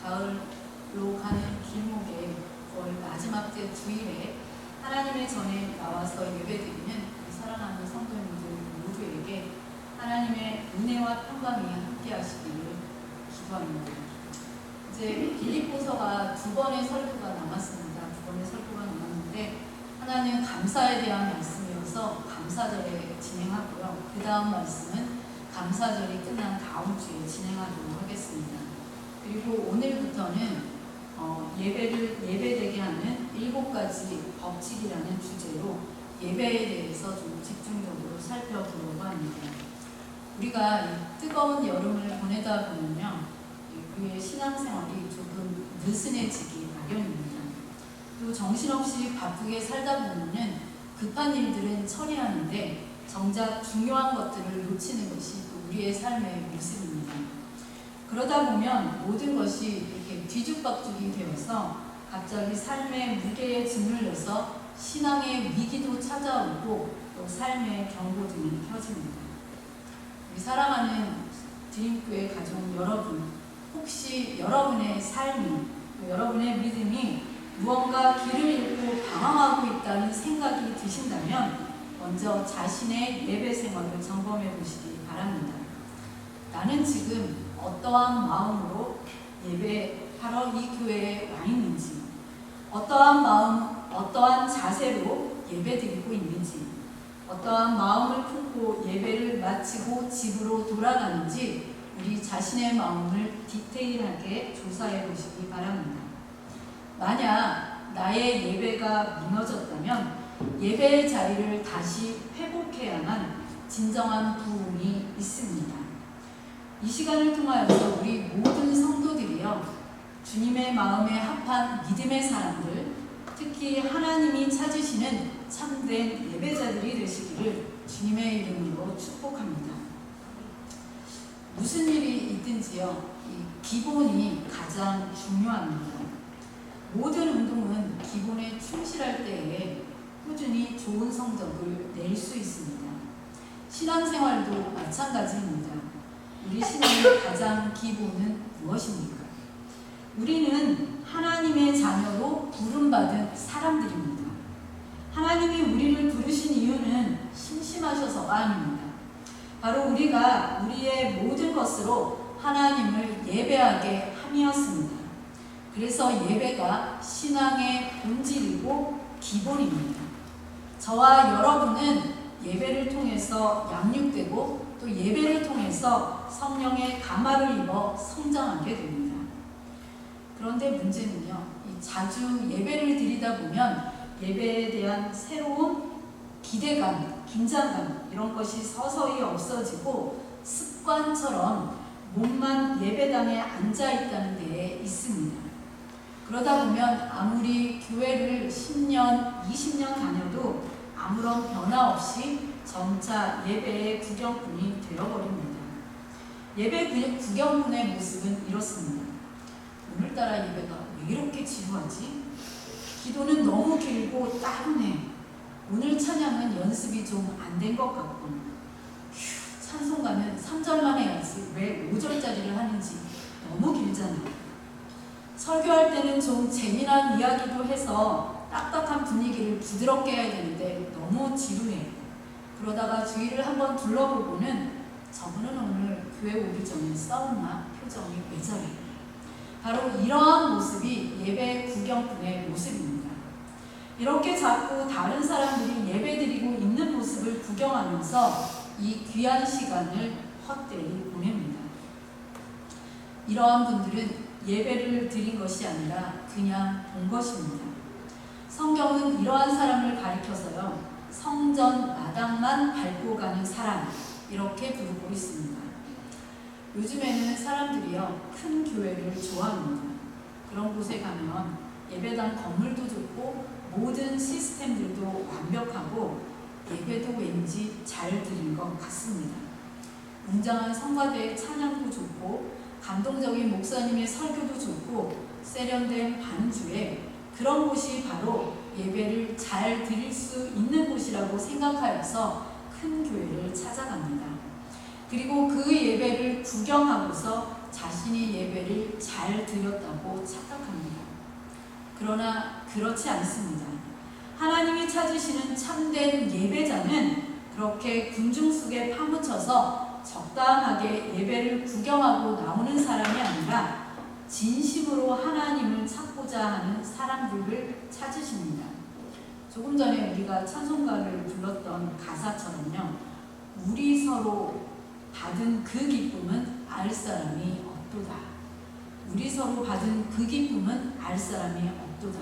가을로 가는 길목에 9월 마지막 주일에 하나님의 전에 나와서 예배드리는 사랑하는 성도님들 모두에게 하나님의 은혜와 평강이 함께 하시기를 기도합니다. 이제 빌립보서가 2번의 설교가 남았습니다. 2번의 설교가 남았는데 하나는 감사에 대한 말씀이어서 감사절에 진행하고요. 그 다음 말씀은 감사절이 끝난 다음 주에 진행하도록 하겠습니다. 그리고 오늘부터는 예배되게 하는 7가지 법칙이라는 주제로 예배에 대해서 좀 집중적으로 살펴보려고 합니다. 우리가 이 뜨거운 여름을 보내다 보면요, 우리의 신앙생활이 조금 느슨해지기 마련입니다. 또 정신없이 바쁘게 살다 보면은 급한 일들은 처리하는데 정작 중요한 것들을 놓치는 것이 또 우리의 삶의 모습입니다. 그러다 보면 모든 것이 이렇게 뒤죽박죽이 되어서 갑자기 삶의 무게에 짓눌려서 신앙의 위기도 찾아오고 또 삶의 경고등이 켜집니다. 우리 사랑하는 드림교회 가족 여러분, 혹시 여러분의 삶이, 여러분의 믿음이 무언가 길을 잃고 방황하고 있다는 생각이 드신다면 먼저 자신의 예배 생활을 점검해 보시기 바랍니다. 나는 지금 어떠한 마음으로 예배하러 이 교회에 와 있는지, 어떠한 마음, 어떠한 자세로 예배드리고 있는지, 어떠한 마음을 품고 예배를 마치고 집으로 돌아가는지 우리 자신의 마음을 디테일하게 조사해 보시기 바랍니다. 만약 나의 예배가 무너졌다면 예배의 자리를 다시 회복해야만 진정한 부흥이 있습니다. 이 시간을 통하여서 우리 모든 성도들이요, 주님의 마음에 합한 믿음의 사람들, 특히 하나님이 찾으시는 참된 예배자들이 되시기를 주님의 이름으로 축복합니다. 무슨 일이 있든지요, 이 기본이 가장 중요합니다. 모든 운동은 기본에 충실할 때에 꾸준히 좋은 성적을 낼 수 있습니다. 신앙생활도 마찬가지입니다. 우리 신앙의 가장 기본은 무엇입니까? 우리는 하나님의 자녀로 부름받은 사람들입니다. 하나님이 우리를 부르신 이유는 심심하셔서가 아닙니다. 바로 우리가 우리의 모든 것으로 하나님을 예배하게 함이었습니다. 그래서 예배가 신앙의 본질이고 기본입니다. 저와 여러분은 예배를 통해서 양육되고 또 예배를 통해서 성령의 감화를 입어 성장하게 됩니다. 그런데 문제는요, 자주 예배를 드리다 보면 예배에 대한 새로운 기대감, 긴장감 이런 것이 서서히 없어지고 습관처럼 몸만 예배당에 앉아있다는 데에 있습니다. 그러다 보면 아무리 교회를 10년, 20년 다녀도 아무런 변화 없이 점차 예배의 구경꾼이 되어버립니다. 예배 구경꾼의 모습은 이렇습니다. 오늘따라 예배가 왜 이렇게 지루하지? 기도는 너무 길고 따분해. 오늘 찬양은 연습이 좀 안 된 것 같고, 찬송가는 3절만 해야지 왜 5절짜리를 하는지 너무 길잖아. 설교할 때는 좀 재미난 이야기도 해서 딱딱한 분위기를 부드럽게 해야 되는데 너무 지루해. 그러다가 주위를 한번 둘러보고는 저분은 오늘 교회 오기 전에 싸웠나? 표정이 왜 저래? 바로 이러한 모습이 예배 구경꾼의 모습입니다. 이렇게 자꾸 다른 사람들이 예배드리고 있는 모습을 구경하면서 이 귀한 시간을 헛되이 보냅니다. 이러한 분들은 예배를 드린 것이 아니라 그냥 본 것입니다. 성경은 이러한 사람을 가리켜서요, 성전 마당만 밟고 가는 사람 이렇게 부르고 있습니다. 요즘에는 사람들이요, 큰 교회를 좋아합니다. 그런 곳에 가면 예배당 건물도 좋고 모든 시스템들도 완벽하고 예배도 왠지 잘 드린 것 같습니다. 웅장한 성가대의 찬양도 좋고 감동적인 목사님의 설교도 좋고 세련된 반주에 그런 곳이 바로 예배를 잘 드릴 수 있는 곳이라고 생각하여서 큰 교회를 찾아갑니다. 그리고 그 예배를 구경하고서 자신이 예배를 잘 드렸다고 착각합니다. 그러나 그렇지 않습니다. 하나님이 찾으시는 참된 예배자는 그렇게 군중 속에 파묻혀서 적당하게 예배를 구경하고 나오는 사람이 아니라 진심으로 하나님을 찾고자 하는 사람들을 찾으십니다. 조금 전에 우리가 찬송가를 불렀던 가사처럼요. 우리 서로 받은 그 기쁨은 알 사람이 없도다. 우리 서로 받은 그 기쁨은 알 사람이 없도다.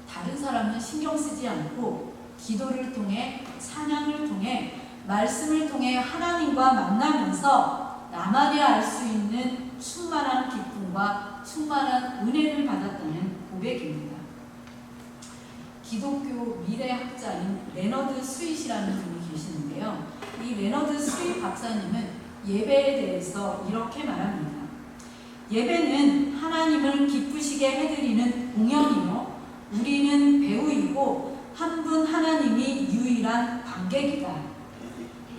다른 사람은 신경 쓰지 않고 기도를 통해, 찬양을 통해, 말씀을 통해 하나님과 만나면서 나만이 알 수 있는 충만한 기쁨과 충만한 은혜를 받았다는 고백입니다. 기독교 미래학자인 레너드 스윗이라는 분이 계시는데요. 이 레너드 스윗 박사님은 예배에 대해서 이렇게 말합니다. 예배는 하나님을 기쁘시게 해드리는 공연이요, 우리는 배우이고 한 분 하나님이 유일한 관객이다.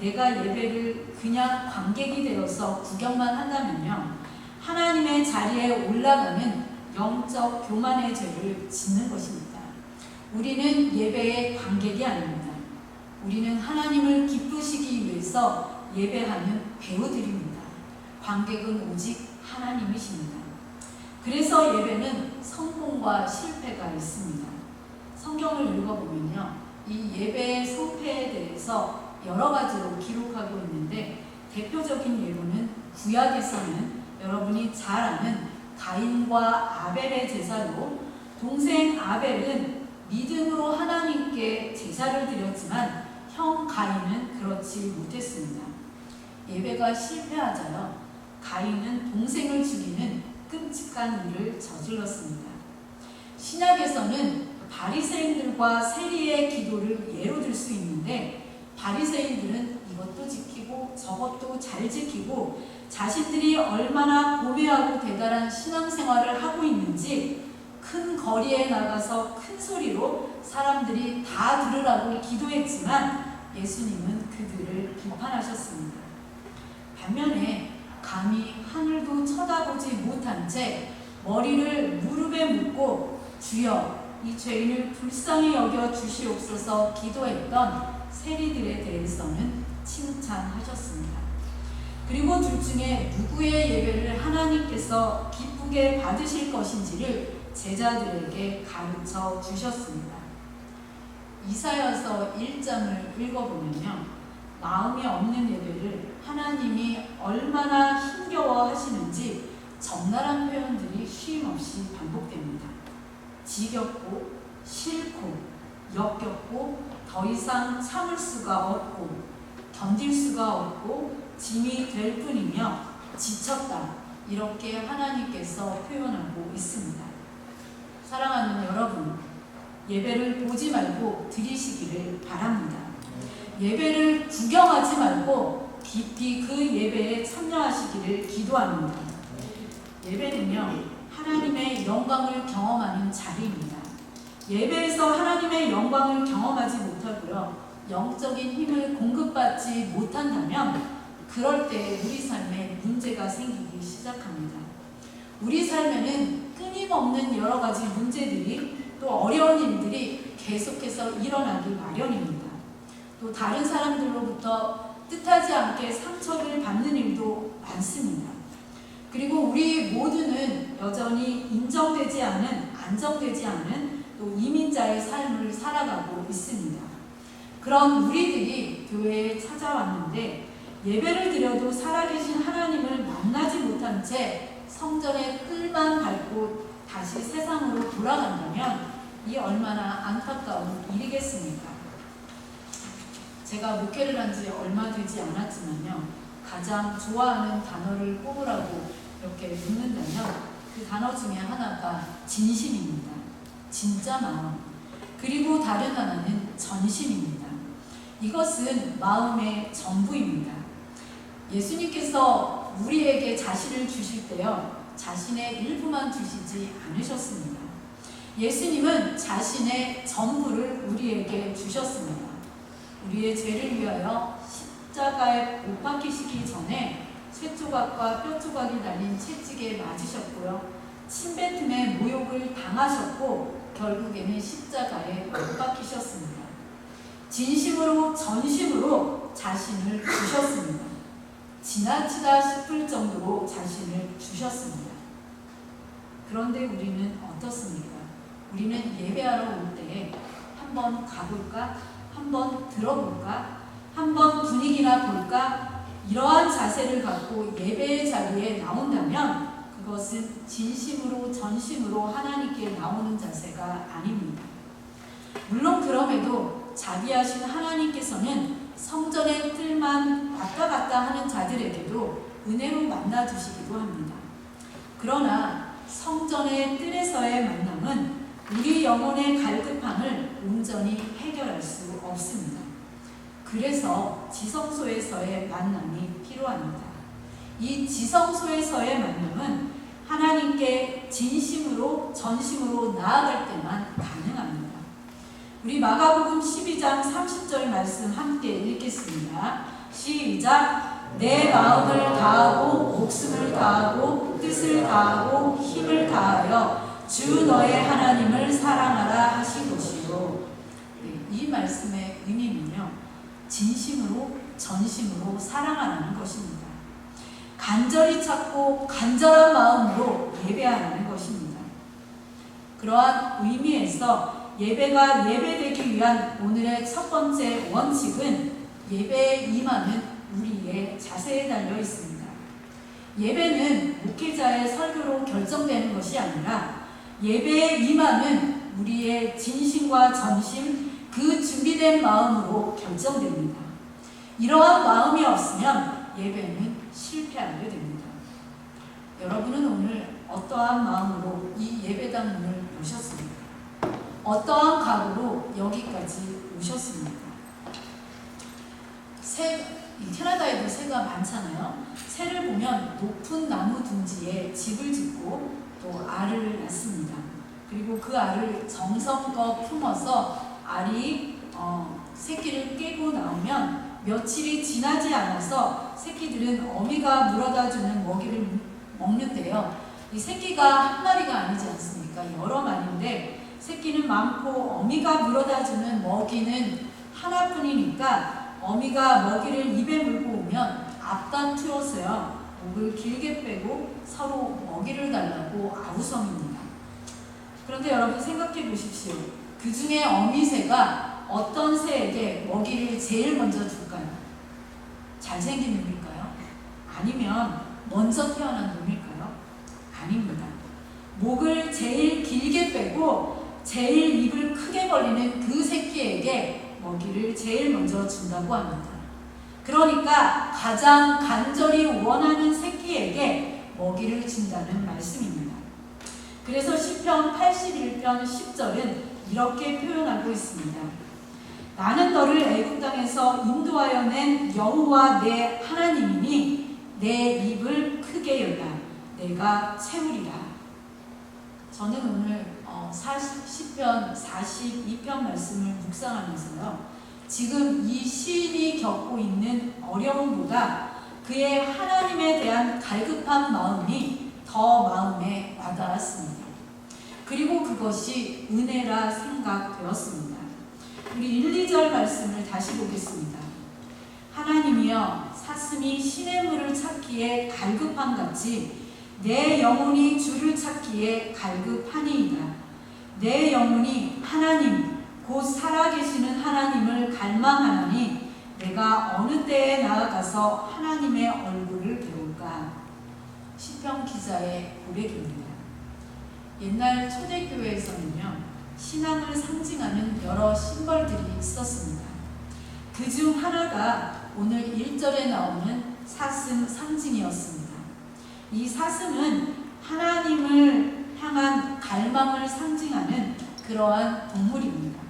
내가 예배를 그냥 관객이 되어서 구경만 한다면요, 하나님의 자리에 올라가는 영적 교만의 죄를 짓는 것입니다. 우리는 예배의 관객이 아닙니다. 우리는 하나님을 기쁘시기 위해서 예배하는 배우들입니다. 관객은 오직 하나님이십니다. 그래서 예배는 성공과 실패가 있습니다. 성경을 읽어보면요, 이 예배의 성패에 대해서 여러 가지로 기록하고 있는데, 대표적인 예로는 구약에서는 여러분이 잘 아는 가인과 아벨의 제사로, 동생 아벨은 믿음으로 하나님께 제사를 드렸지만 형 가인은 그렇지 못했습니다. 예배가 실패하자요, 가인은 동생을 죽이는 끔찍한 일을 저질렀습니다. 신약에서는 바리새인들과 세리의 기도를 예로 들 수 있는데, 바리새인들은 이것도 지키고 저것도 잘 지키고 자신들이 얼마나 고매하고 대단한 신앙생활을 하고 있는지 큰 거리에 나가서 큰 소리로 사람들이 다 들으라고 기도했지만 예수님은 그들을 비판하셨습니다. 반면에 감히 하늘도 쳐다보지 못한 채 머리를 무릎에 묻고 주여 이 죄인을 불쌍히 여겨 주시옵소서 기도했던 세리들에 대해서는 칭찬하셨습니다. 그리고 둘 중에 누구의 예배를 하나님께서 기쁘게 받으실 것인지를 제자들에게 가르쳐 주셨습니다. 이사야서 1장을 읽어보면요, 마음이 없는 예배를 하나님이 얼마나 힘겨워 하시는지 적나라한 표현들이 쉼없이 반복됩니다. 지겹고 싫고 역겹고 더 이상 참을 수가 없고 견딜 수가 없고 짐이 될 뿐이며 지쳤다, 이렇게 하나님께서 표현하고 있습니다. 사랑하는 여러분, 예배를 보지 말고 드리시기를 바랍니다. 예배를 구경하지 말고 깊이 그 예배에 참여하시기를 기도합니다. 예배는요, 하나님의 영광을 경험하는 자리입니다. 예배에서 하나님의 영광을 경험하지 못하고요, 영적인 힘을 공급받지 못한다면 그럴 때 우리 삶에 문제가 생기기 시작합니다. 우리 삶에는 끊임없는 여러 가지 문제들이, 또 어려운 일들이 계속해서 일어나기 마련입니다. 또 다른 사람들로부터 뜻하지 않게 상처를 받는 일도 많습니다. 그리고 우리 모두는 여전히 인정되지 않은, 안정되지 않은 또 이민자의 삶을 살아가고 있습니다. 그런 우리들이 교회에 찾아왔는데 예배를 드려도 살아계신 하나님을 만나지 못한 채 성전의 뜰만 밟고 다시 세상으로 돌아간다면 이 얼마나 안타까운 일이겠습니까? 제가 목회를 한 지 얼마 되지 않았지만요, 가장 좋아하는 단어를 뽑으라고 이렇게 묻는다면 그 단어 중에 하나가 진심입니다. 진짜 마음. 그리고 다른 하나는 전심입니다. 이것은 마음의 전부입니다. 예수님께서 우리에게 자신을 주실 때요, 자신의 일부만 주시지 않으셨습니다. 예수님은 자신의 전부를 우리에게 주셨습니다. 우리의 죄를 위하여 십자가에 못 박히시기 전에 쇠조각과 뼈조각이 달린 채찍에 맞으셨고요. 침뱉음에 모욕을 당하셨고 결국에는 십자가에 못 박히셨습니다. 진심으로 전심으로 자신을 주셨습니다. 지나치다 싶을 정도로 자신을 주셨습니다. 그런데 우리는 어떻습니까? 우리는 예배하러 올 때 한번 가볼까? 한번 들어볼까? 한번 분위기나 볼까? 이러한 자세를 갖고 예배의 자리에 나온다면 그것은 진심으로 전심으로 하나님께 나오는 자세가 아닙니다. 물론 그럼에도 자비하신 하나님께서는 성전의 뜰만 왔다 갔다 하는 자들에게도 은혜로 만나주시기도 합니다. 그러나 성전의 뜰에서의 만남은 우리 영혼의 갈급함을 온전히 해결할 수 없습니다. 그래서 지성소에서의 만남이 필요합니다. 이 지성소에서의 만남은 하나님께 진심으로 전심으로 나아갈 때만 가능합니다. 우리 마가복음 12장 30절 말씀 함께 읽겠습니다. 시작! 내 마음을 다하고 목숨을 다하고 뜻을 다하고 힘을 다하여 주 너의 하나님을 사랑하라 하시고시오. 이 말씀의 의미는요, 진심으로 전심으로 사랑하라는 것입니다. 간절히 찾고 간절한 마음으로 예배하라는 것입니다. 그러한 의미에서 예배가 예배되기 위한 오늘의 첫 번째 원칙은 예배에 임하는 우리의 자세에 달려 있습니다. 예배는 목회자의 설교로 결정되는 것이 아니라 예배에 임하는 우리의 진심과 전심, 그 준비된 마음으로 결정됩니다. 이러한 마음이 없으면 예배는 실패하게 됩니다. 여러분은 오늘 어떠한 마음으로 이 예배당 문을 여셨습니까? 어떠한 각오로 여기까지 오셨습니까? 캐나다에도 새가 많잖아요. 새를 보면 높은 나무 둥지에 집을 짓고 또 알을 낳습니다. 그리고 그 알을 정성껏 품어서 알이 새끼를 깨고 나오면 며칠이 지나지 않아서 새끼들은 어미가 물어다주는 먹이를 먹는데요. 이 새끼가 한 마리가 아니지 않습니까? 여러 마리인데 새끼는 많고 어미가 물어다주는 먹이는 하나뿐이니까 어미가 먹이를 입에 물고 오면 앞다투어서요, 목을 길게 빼고 서로 먹이를 달라고 아우성입니다. 그런데 여러분 생각해 보십시오. 그 중에 어미새가 어떤 새에게 먹이를 제일 먼저 줄까요? 잘생긴 놈일까요? 아니면 먼저 태어난 놈일까요? 아닙니다. 목을 제일 길게 빼고 제일 입을 크게 벌리는 그 새끼에게 먹이를 제일 먼저 준다고 합니다. 그러니까 가장 간절히 원하는 새끼에게 먹이를 준다는 말씀입니다. 그래서 시편 81편 10절은 이렇게 표현하고 있습니다. 나는 너를 애굽 땅에서 인도하여 낸 여호와 내 하나님이니 내 입을 크게 열라 내가 채우리라. 저는 오늘 시편 42편 말씀을 묵상하면서요, 지금 이 시인이 겪고 있는 어려움보다 그의 하나님에 대한 갈급한 마음이 더 마음에 와닿았습니다. 그리고 그것이 은혜라 생각되었습니다. 우리 1, 2절 말씀을 다시 보겠습니다. 하나님이여 사슴이 시냇물을 찾기에 갈급함 같이 내 영혼이 주를 찾기에 갈급하니이다. 내 영혼이 하나님 곧 살아계시는 하나님을 갈망하나니 내가 어느 때에 나아가서 하나님의 얼굴을 배울까. 시편 기자의 고백입니다. 옛날 초대교회에서는요, 신앙을 상징하는 여러 심벌들이 있었습니다. 그 중 하나가 오늘 1절에 나오는 사슴 상징이었습니다. 이 사슴은 하나님을 향한 갈망을 상징하는 그러한 동물입니다.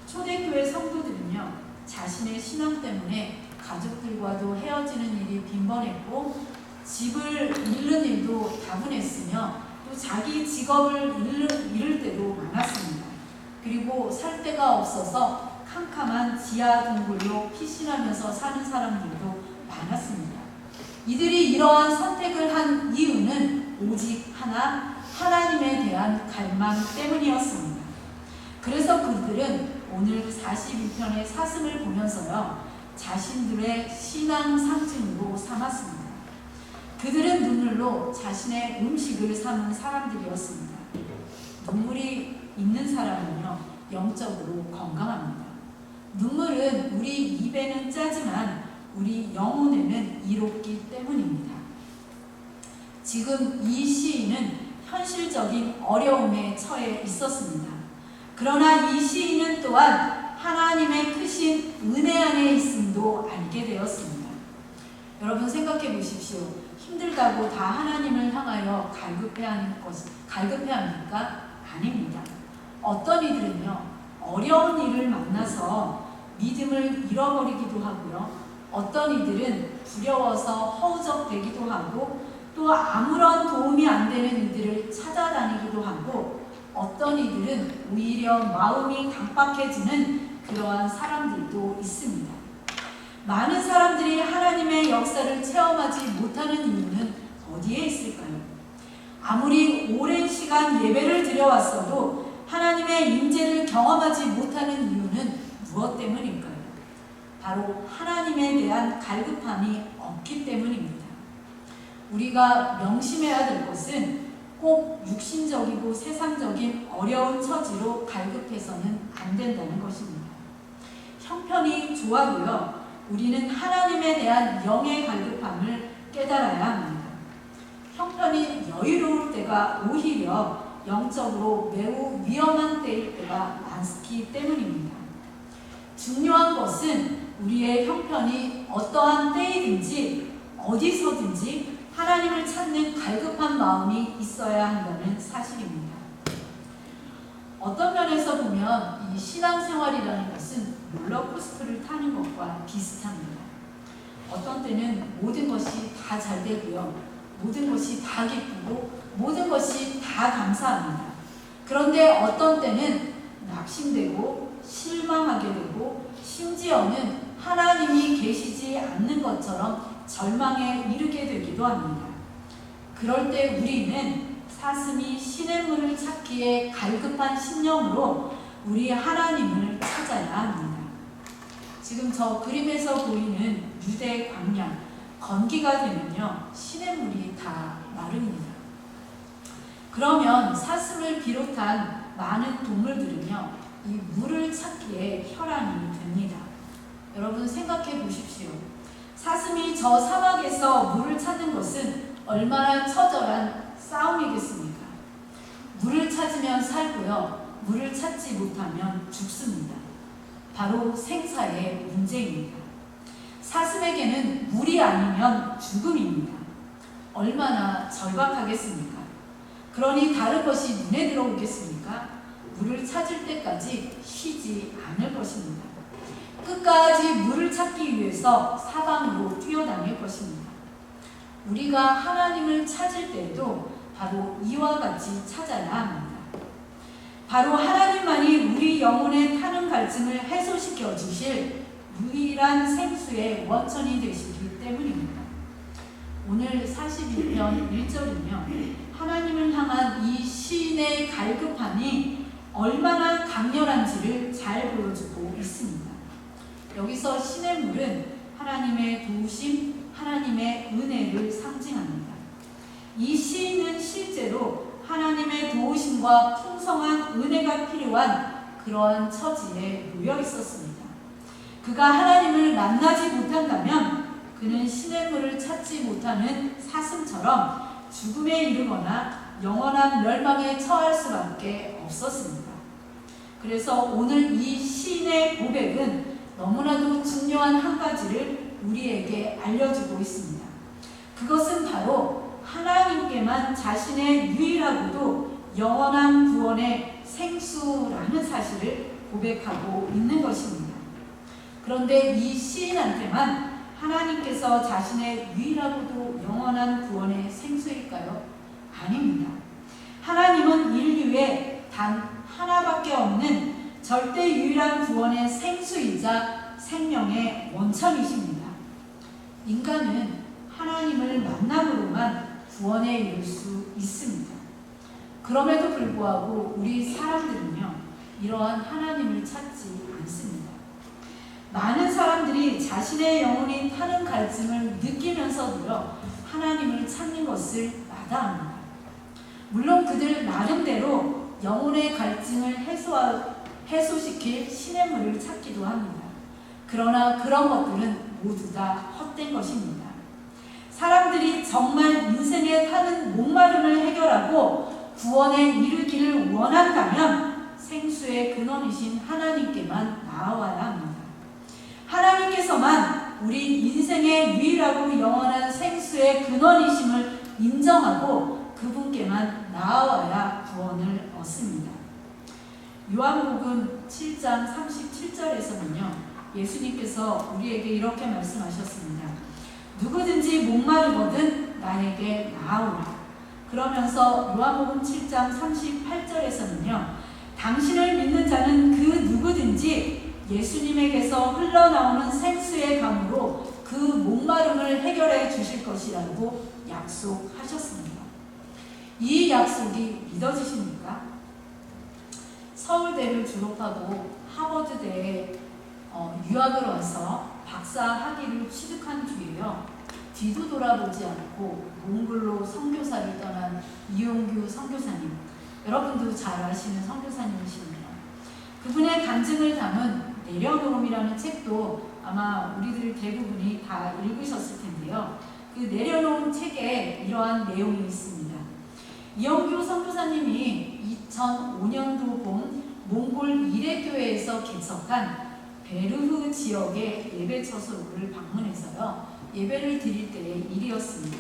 초대교회 성도들은요, 자신의 신앙 때문에 가족들과도 헤어지는 일이 빈번했고 집을 잃는 일도 다분했으며 또 자기 직업을 잃을 때도 많았습니다. 그리고 살 데가 없어서 캄캄한 지하 동굴로 피신하면서 사는 사람들도 많았습니다. 이들이 이러한 선택을 한 이유는 오직 하나, 하나님에 대한 갈망 때문이었습니다. 그래서 그들은 오늘 41편의 사슴을 보면서요, 자신들의 신앙 상징으로 삼았습니다. 그들은 눈물로 자신의 음식을 삼은 사람들이었습니다. 눈물이 있는 사람은요, 영적으로 건강합니다. 눈물은 우리 입에는 짜지만 우리 영혼에는 이롭기 때문입니다. 지금 이 시인은 현실적인 어려움에 처해 있었습니다. 그러나 이 시인은 또한 하나님의 크신 은혜 안에 있음도 알게 되었습니다. 여러분 생각해 보십시오. 힘들다고 다 하나님을 향하여 갈급해 합니까? 아닙니다. 어떤 이들은요, 어려운 일을 만나서 믿음을 잃어버리기도 하고요. 어떤 이들은 두려워서 허우적대기도 하고, 또 아무런 도움이 안 되는 이들을 찾아다니기도 하고, 어떤 이들은 오히려 마음이 강박해지는 그러한 사람들도 있습니다. 많은 사람들이 하나님의 역사를 체험하지 못하는 이유는 어디에 있을까요? 아무리 오랜 시간 예배를 드려왔어도 하나님의 임재를 경험하지 못하는 이유는 무엇 때문일까요? 바로 하나님에 대한 갈급함이 없기 때문입니다. 우리가 명심해야 될 것은 꼭 육신적이고 세상적인 어려운 처지로 갈급해서는 안 된다는 것입니다. 형편이 좋아도요, 우리는 하나님에 대한 영의 갈급함을 깨달아야 합니다. 형편이 여유로울 때가 오히려 영적으로 매우 위험한 때일 때가 많기 때문입니다. 중요한 것은 우리의 형편이 어떠한 때이든지 어디서든지 하나님을 찾는 갈급한 마음이 있어야 한다는 사실입니다. 어떤 면에서 보면 이 신앙생활이라는 것은 롤러코스터를 타는 것과 비슷합니다. 어떤 때는 모든 것이 다 잘 되고요, 모든 것이 다 기쁘고 모든 것이 다 감사합니다. 그런데 어떤 때는 낙심되고 실망하게 되고 심지어는 하나님이 계시지 않는 것처럼 절망에 이르게 되기도 합니다. 그럴 때 우리는 사슴이 시냇물을 찾기에 갈급한 심령으로 우리 하나님을 찾아야 합니다. 지금 저 그림에서 보이는 유대 광야, 건기가 되면요, 시냇물이 다 마릅니다. 그러면 사슴을 비롯한 많은 동물들은요, 이 물을 찾기에 혈안이 됩니다. 여러분 생각해 보십시오. 사슴이 저 사막에서 물을 찾는 것은 얼마나 처절한 싸움이겠습니까? 물을 찾으면 살고요, 물을 찾지 못하면 죽습니다. 바로 생사의 문제입니다. 사슴에게는 물이 아니면 죽음입니다. 얼마나 절박하겠습니까? 그러니 다른 것이 눈에 들어오겠습니까? 물을 찾을 때까지 쉬지 않을 것입니다. 끝까지 물을 찾기 위해서 사방으로 뛰어다닐 것입니다. 우리가 하나님을 찾을 때에도 바로 이와 같이 찾아야 합니다. 바로 하나님만이 우리 영혼의 타는 갈증을 해소시켜 주실 유일한 생수의 원천이 되시기 때문입니다. 오늘 41편 1절이며 하나님을 향한 이 시인의 갈급함이 얼마나 강렬한지를 잘 보여주고 있습니다. 여기서 시냇물은 하나님의 도우심, 하나님의 은혜를 상징합니다. 이 시인은 실제로 하나님의 도우심과 풍성한 은혜가 필요한 그러한 처지에 놓여 있었습니다. 그가 하나님을 만나지 못한다면 그는 시냇물을 찾지 못하는 사슴처럼 죽음에 이르거나 영원한 멸망에 처할 수밖에 없었습니다. 그래서 오늘 이 시인의 고백은 너무나도 중요한 한 가지를 우리에게 알려주고 있습니다. 그것은 바로 하나님께만 자신의 유일하고도 영원한 구원의 생수라는 사실을 고백하고 있는 것입니다. 그런데 이 시인한테만 하나님께서 자신의 유일하고도 영원한 구원의 생수일까요? 아닙니다. 하나님은 인류에 단 하나밖에 없는 절대 유일한 구원의 생수이자 생명의 원천이십니다. 인간은 하나님을 만남으로만 구원에 이를 수 있습니다. 그럼에도 불구하고 우리 사람들은요, 이러한 하나님을 찾지 않습니다. 많은 사람들이 자신의 영혼이 타는 갈증을 느끼면서도요, 하나님을 찾는 것을 마다합니다. 물론 그들 나름대로 영혼의 갈증을 해소시킬 시냇물을 찾기도 합니다. 그러나 그런 것들은 모두 다 헛된 것입니다. 사람들이 정말 인생에 타는 목마름을 해결하고 구원에 이르기를 원한다면 생수의 근원이신 하나님께만 나아와야 합니다. 하나님께서만 우리 인생의 유일하고 영원한 생수의 근원이심을 인정하고 그분께만 나아와야 구원을 얻습니다. 요한복음 7장 37절에서는요, 예수님께서 우리에게 이렇게 말씀하셨습니다. 누구든지 목마르거든 나에게 나아오라. 그러면서 요한복음 7장 38절에서는요, 당신을 믿는 자는 그 누구든지 예수님에게서 흘러나오는 생수의 강으로 그 목마름을 해결해 주실 것이라고 약속하셨습니다. 이 약속이 믿어지십니까? 서울대를 졸업하고 하버드대에 유학을 와서 박사 학위를 취득한 뒤에요, 뒤도 돌아보지 않고 몽골로 선교사를 떠난 이용규 선교사님, 여러분도 잘 아시는 선교사님이십니다. 그분의 간증을 담은 내려놓음이라는 책도 아마 우리들 대부분이 다 읽으셨을 텐데요. 그 내려놓은 책에 이러한 내용이 있습니다. 이용규 선교사님이 2005년도 봄 몽골 이레교회에서 개척한 베르흐 지역의 예배 처소를 방문해서요, 예배를 드릴 때의 일이었습니다.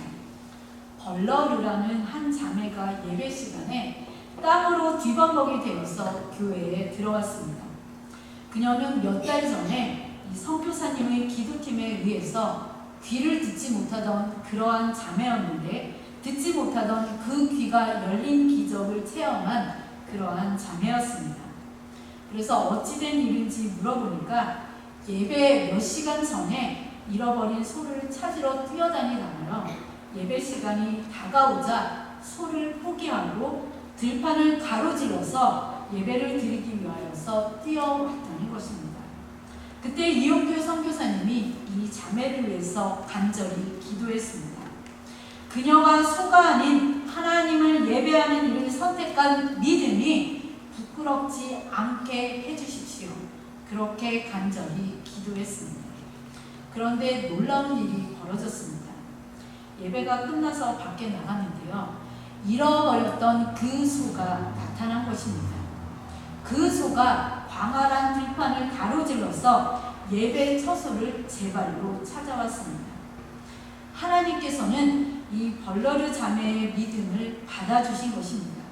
벌러르라는 한 자매가 예배 시간에 땀으로 뒤범벅이 되어서 교회에 들어왔습니다. 그녀는 몇 달 전에 이 선교사님의 기도팀에 의해서 귀를 듣지 못하던 그러한 자매였는데, 듣지 못하던 그 귀가 열린 기적을 체험한 그러한 자매였습니다. 그래서 어찌된 일인지 물어보니까 예배 몇 시간 전에 잃어버린 소를 찾으러 뛰어다니다가요, 예배 시간이 다가오자 소를 포기하고 들판을 가로질러서 예배를 드리기 위하여서 뛰어왔다는 것입니다. 그때 이용규 선교사님이 이 자매를 위해서 간절히 기도했습니다. 그녀가 소가 아닌 하나님을 예배하는 일을 선택한 믿음이 부끄럽지 않게 해주십시오. 그렇게 간절히 기도했습니다. 그런데 놀라운 일이 벌어졌습니다. 예배가 끝나서 밖에 나갔는데요, 잃어버렸던 그 소가 나타난 것입니다. 그 소가 광활한 들판을 가로질러서 예배 처소를 제 발로 찾아왔습니다. 하나님께서는 이 벌러르 자매의 믿음을 받아주신 것입니다.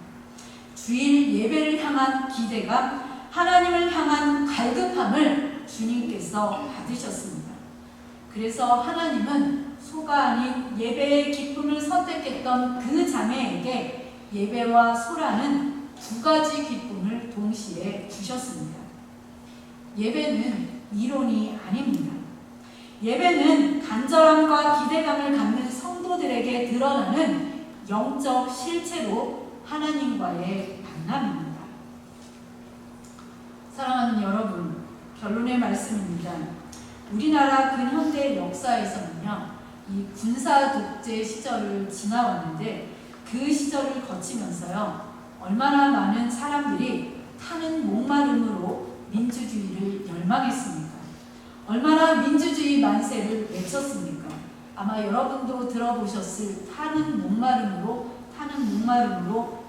주일 예배를 향한 기대감, 하나님을 향한 갈급함을 주님께서 받으셨습니다. 그래서 하나님은 소가 아닌 예배의 기쁨을 선택했던 그 자매에게 예배와 소라는 두 가지 기쁨을 동시에 주셨습니다. 예배는 이론이 아닙니다. 예배는 간절함과 기대감을 갖는 성도들에게 드러나는 영적 실체로 하나님과의 만남입니다. 사랑하는 여러분, 결론의 말씀입니다. 우리나라 근현대 역사에서는요, 이 군사 독재 시절을 지나왔는데 그 시절을 거치면서요, 얼마나 많은 사람들이 타는 목마름으로 민주주의를 열망했습니까? 얼마나 민주주의 만세를 외쳤습니까? 아마 여러분도 들어보셨을 타는 목마름으로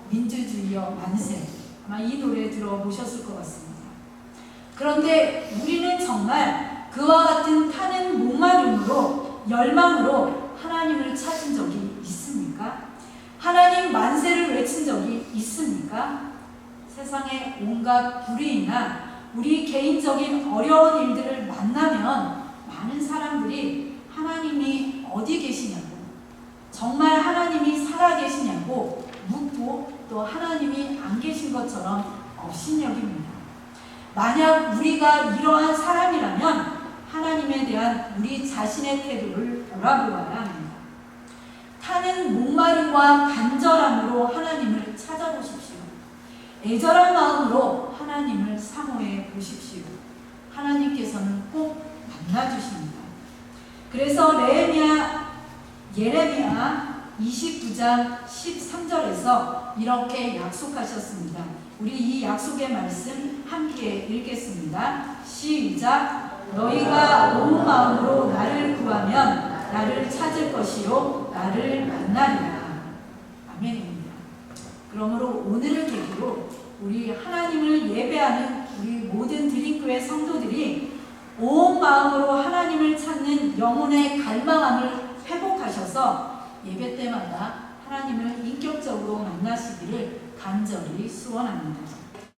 민주주의여 만세, 아마 이 노래 들어보셨을 것 같습니다. 그런데 우리는 정말 그와 같은 타는 목마름으로, 열망으로 하나님을 찾은 적이 있습니까? 하나님 만세를 외친 적이 있습니까? 세상의 온갖 불의나 우리 개인적인 어려운 일들을 만나면 많은 사람들이 하나님이 어디 계시냐고, 정말 하나님이 살아계시냐고 묻고 또 하나님이 안 계신 것처럼 업신여깁니다. 만약 우리가 이러한 사람이라면 하나님에 대한 우리 자신의 태도를 돌아보아야 합니다. 타는 목마름과 간절함으로 하나님을 찾아보십시오. 애절한 마음으로 하나님을 사모해 보십시오. 하나님께서는 꼭 만나주십니다. 그래서 예레미야 29장 13절에서 이렇게 약속하셨습니다. 우리 이 약속의 말씀 함께 읽겠습니다. 시작. 너희가 온 마음으로 나를 구하면 나를 찾을 것이요 나를 만나리라. 아멘입니다. 그러므로 오늘을 계기로 우리 하나님을 예배하는 우리 모든 드림교회 성도들이 온 마음으로 하나님을 찾는 영혼의 갈망함을 회복하셔서 예배 때마다 하나님을 인격적으로 만나시기를 간절히 소원합니다.